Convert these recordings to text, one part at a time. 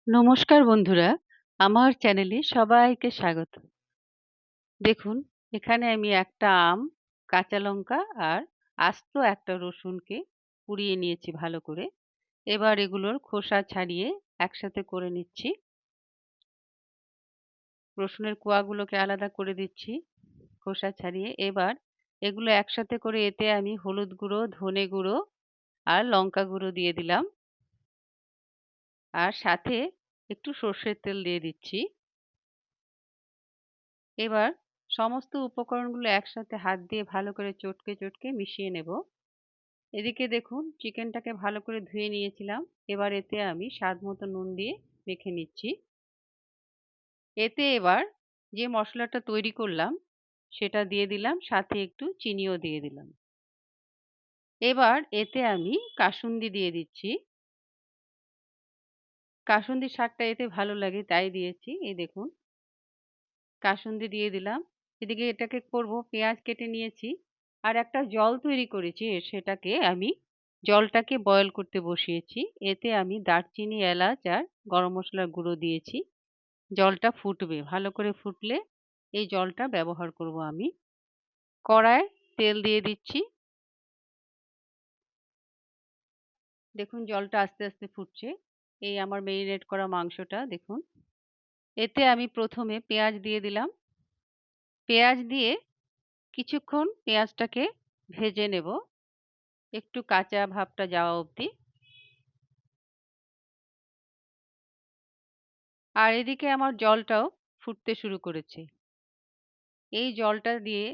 নমস্কার বন্ধুরা, আমার চ্যানেলে সবাইকে স্বাগত। দেখুন, এখানে আমি একটা আম, কাঁচা লঙ্কা আর আস্ত একটা রসুনকে পুড়িয়ে নিয়েছি ভালো করে। এবার এগুলোর খোসা ছাড়িয়ে একসাথে করে নিচ্ছি। রসুনের কোয়াগুলোকে আলাদা করে দিচ্ছি খোসা ছাড়িয়ে। এবার এগুলো একসাথে করে এতে আমি হলুদ গুঁড়ো, ধনে গুঁড়ো আর লঙ্কা গুঁড়ো দিয়ে দিলাম। আর সাথে একটু সর্ষের তেল দিয়ে দিচ্ছি। এবার সমস্ত উপকরণগুলো একসাথে হাত দিয়ে ভালো করে চটকে চটকে মিশিয়ে নেব। এদিকে দেখুন চিকেনটাকে ভালো করে ধুয়ে নিয়েছিলাম। এবার এতে আমি স্বাদ মতো নুন দিয়ে মেখে নিচ্ছি। এতে এবার যে মশলাটা তৈরি করলাম সেটা দিয়ে দিলাম, সাথে একটু চিনিও দিয়ে দিলাম। এবার এতে আমি কাসুন্দি দিয়ে দিচ্ছি। কাসুন্দির স্বাদটা এতে ভালো লাগে তাই দিয়েছি। এই দেখুন কাসুন্দি দিয়ে দিলাম। এদিকে এটাকে করব, পেঁয়াজ কেটে নিয়েছি আর একটা জল তৈরি করেছি। সেটাকে আমি জলটাকে বয়েল করতে বসিয়েছি। এতে আমি দারচিনি, এলাচ আর গরম মশলার গুঁড়ো দিয়েছি। জলটা ফুটবে, ভালো করে ফুটলে এই জলটা ব্যবহার করব আমি। কড়ায় তেল দিয়ে দিচ্ছি। দেখুন জলটা আস্তে আস্তে ফুটছে। এই আমার মেরিনেট করা মাংসটা দেখুন। এতে আমি প্রথমে পেঁয়াজ দিয়ে দিলাম। পেঁয়াজ দিয়ে কিছুক্ষণ পেঁয়াজটাকে ভেজে নেব, একটু কাঁচা ভাবটা যাওয়া অবধি। আর এদিকে আমার জলটাও ফুটতে শুরু করেছে। এই জলটা দিয়ে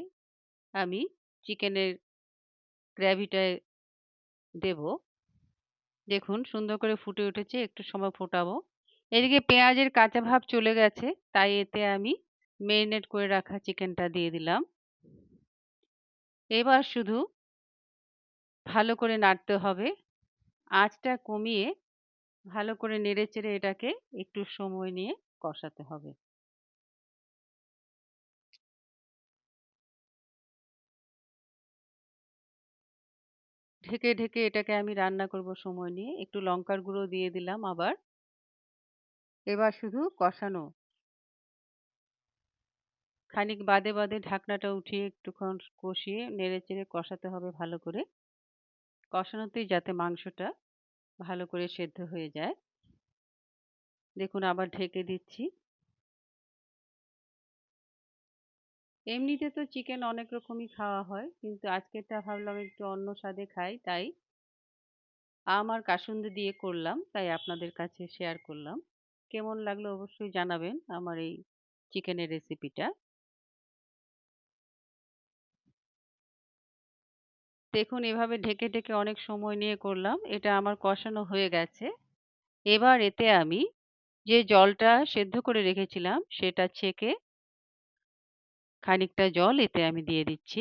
আমি চিকেনের গ্রেভিটা দেব। দেখুন সুন্দর করে ফুটে উঠেছে, একটু সময় ফোটাবো। এদিকে পেঁয়াজের কাঁচা ভাব চলে গেছে, তাই এতে আমি মেরিনেট করে রাখা চিকেনটা দিয়ে দিলাম। এবার শুধু ভালো করে নাড়তে হবে। আঁচটা কমিয়ে ভালো করে নেড়েচেড়ে এটাকে একটু সময় নিয়ে কষাতে হবে। ঢেকে ঢেকে এটাকে আমি রান্না করব সময় নিয়ে। একটু লঙ্কার গুঁড়ো দিয়ে দিলাম আবার। এবার শুধু কষানো। খানিক বাদে বাদে ঢাকনাটা উঠিয়ে একটুক্ষণ কষিয়ে নেড়েচেড়ে কষাতে হবে ভালো করে। কষানোতেই যাতে মাংসটা ভালো করে সেদ্ধ হয়ে যায়। দেখুন আবার ঢেকে দিচ্ছি। এমনিতে তো চিকেন অনেক রকমই খাওয়া হয়, কিন্তু আজকেরটা ভাবলাম একটু অন্য স্বাদে খাই, তাই আম আর কাসুন্দি দিয়ে করলাম, তাই আপনাদের কাছে শেয়ার করলাম। কেমন লাগলো অবশ্যই জানাবেন আমার এই চিকেনের রেসিপিটা। দেখুন এভাবে ঢেকে ঢেকে অনেক সময় নিয়ে করলাম। এটা আমার কষানো হয়ে গেছে। এবার এতে আমি যে জলটা সেদ্ধ করে রেখেছিলাম সেটা ছেঁকে খানিকটা জল এতে আমি দিয়ে দিচ্ছি।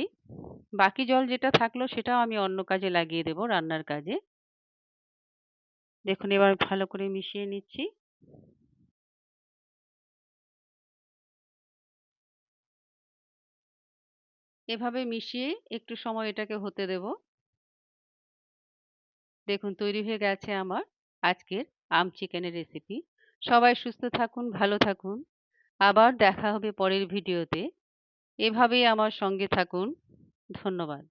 বাকি জল যেটা থাকলো সেটাও আমি অন্য কাজে লাগিয়ে দেব, রান্নার কাজে। দেখুন এবার ভালো করে মিশিয়ে নিচ্ছি। এভাবে মিশিয়ে একটু সময় এটাকে হতে দেব। দেখুন তৈরি হয়ে গেছে আমার আজকের আম চিকেনের রেসিপি। সবাই সুস্থ থাকুন, ভালো থাকুন। আবার দেখা হবে পরের ভিডিওতে। এভাবেই আমার সঙ্গে থাকুন। ধন্যবাদ।